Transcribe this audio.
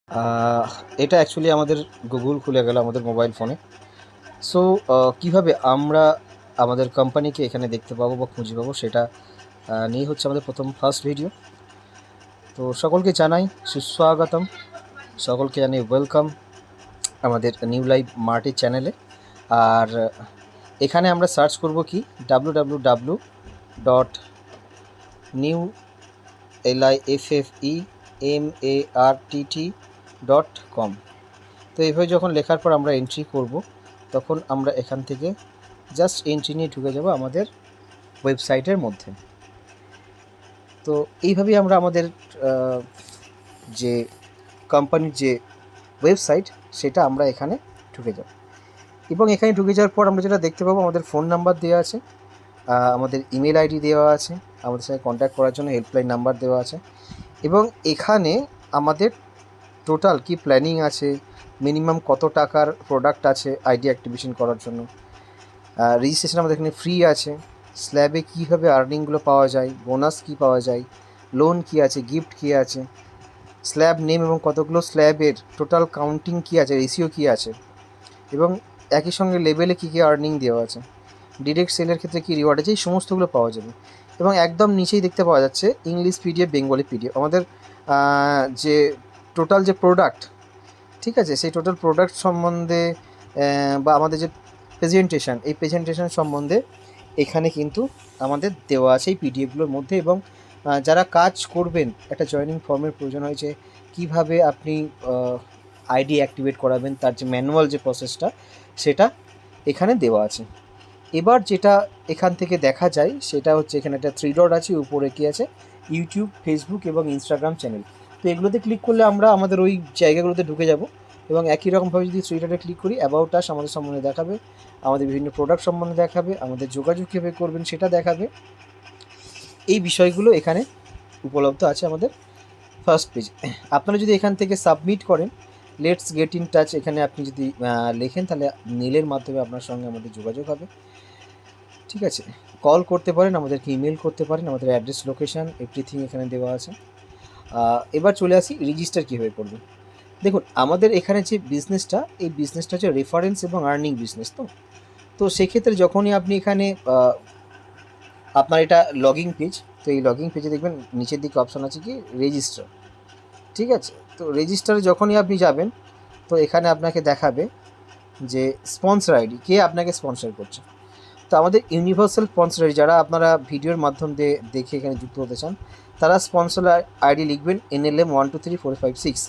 আহ, এটা অ্যাকচুয়ালি আমাদের গুগল খুলে গেল আমাদের মোবাইল ফোনে। সো কীভাবে আমরা আমাদের কোম্পানিকে এখানে দেখতে পাবো বা খুঁজে পাবো, সেটা নিয়ে হচ্ছে আমাদের ফার্স্ট ভিডিও। তো সকলকে জানাই সুস্বাগতম, সকলকে জানাই ওয়েলকাম আমাদের নিউ লাইভ মার্টের চ্যানেলে। আর এখানে আমরা সার্চ করব কি www.newliffemart.com। তো এইভাবে যখন লেখার পর আমরা এন্ট্রি করব, তখন আমরা এখান থেকে জাস্ট এন্ট্রি নিয়ে ঢুকে যাব আমাদের ওয়েবসাইটের মধ্যে। তো এইভাবেই আমরা আমাদের যে কোম্পানির যে ওয়েবসাইট, সেটা আমরা এখানে ঢুকে যাব। এবং এখানে ঢুকে যাওয়ার পর আমরা যেটা দেখতে পাবো, আমাদের ফোন নাম্বার দেওয়া আছে, আমাদের ইমেল আইডি দেওয়া আছে, আমাদের সাথে কন্ট্যাক্ট করার জন্য হেল্পলাইন নাম্বার দেওয়া আছে। এবং এখানে আমাদের টোটাল কি প্ল্যানিং আছে, মিনিমাম কত টাকার প্রোডাক্ট আছে আইডি অ্যাক্টিভেশন করার জন্য, রেজিস্ট্রেশন আমাদের এখানে ফ্রি আছে, স্ল্যাবে কীভাবে আর্নিংগুলো পাওয়া যায়, বোনাস কী পাওয়া যায়, লোন কী আছে, গিফট কী আছে, স্ল্যাব নেম এবং কতগুলো স্ল্যাবের টোটাল কাউন্টিং কী আছে, রেশিও কী আছে, এবং একই সঙ্গে লেভেলে কী কী আর্নিং দেওয়া আছে, ডিরেক্ট সেলের ক্ষেত্রে কী রিওয়ার্ড আছে, এই সমস্তগুলো পাওয়া যাবে। এবং একদম নিচেই দেখতে পাওয়া যাচ্ছে ইংলিশ পিডিএফ, বেঙ্গলি পিডিএফ, আমাদের যে টোটাল যে প্রোডাক্ট, ঠিক আছে, সেই টোটাল প্রোডাক্ট সম্বন্ধে বা আমাদের যে প্রেজেন্টেশন, এই প্রেজেন্টেশন সম্বন্ধে এখানে কিন্তু আমাদের দেওয়া আছে এই পিডিএফগুলোর মধ্যে। এবং যারা কাজ করবেন, একটা জয়েনিং ফর্মের প্রয়োজন হয়েছে, কিভাবে আপনি আইডি অ্যাক্টিভেট করাবেন, তার যে ম্যানুয়াল যে প্রসেসটা, সেটা এখানে দেওয়া আছে। এবার যেটা এখান থেকে দেখা যায় সেটা হচ্ছে, এখানে একটা 3 ডট আছে, উপরে কি আছে, ইউটিউব, ফেসবুক এবং ইনস্টাগ্রাম চ্যানেল। তো এগুলোতে ক্লিক করলে আমরা আমাদের ওই জায়গাগুলোতে ঢুকে যাব। এবং একই রকমভাবে যদি 3 ডটে ক্লিক করি, অ্যাবাউট আস আমাদের সম্বন্ধে দেখাবে, আমাদের বিভিন্ন প্রোডাক্ট সম্বন্ধে দেখাবে, আমাদের যোগাযোগ কীভাবে করবেন সেটা দেখাবে। এই বিষয়গুলো এখানে উপলব্ধ আছে আমাদের ফার্স্ট পেজে। আপনারা যদি এখান থেকে সাবমিট করেন, লেটস গেট ইন টাচ, এখানে আপনি যদি লেখেন, তাহলে মেলের মাধ্যমে আপনার সঙ্গে আমাদের যোগাযোগ হবে। ঠিক আছে, কল করতে পারেন, আমাদেরকে ইমেল করতে পারেন, আমাদের অ্যাড্রেস, লোকেশান, এভরিথিং এখানে দেওয়া আছে। এবার চলে আসি রেজিস্টার কীভাবে করবেন। দেখুন, আমাদের এখানে যে বিজনেসটা, এই বিজনেসটা হচ্ছে রেফারেন্স এবং আর্নিং বিজনেস। তো সেক্ষেত্রে যখনই আপনি এখানে আপনার এটা লগিং পেজ, তো এই লগিং পেজে দেখবেন নিচের দিকে অপশান আছে কি রেজিস্টার। ঠিক আছে, তো রেজিস্টারে যখনই আপনি যাবেন, তো এখানে আপনাকে দেখাবে যে স্পন্সর আইডি, কে আপনাকে স্পন্সর করছে। তো আমাদের ইউনিভার্সাল স্পন্সর আইডি, যারা আপনারা ভিডিওর মাধ্যম দিয়ে দেখে এখানে যুক্ত হতে চান, তারা স্পন্সর আইডি লিখবেন NLM 12345 6।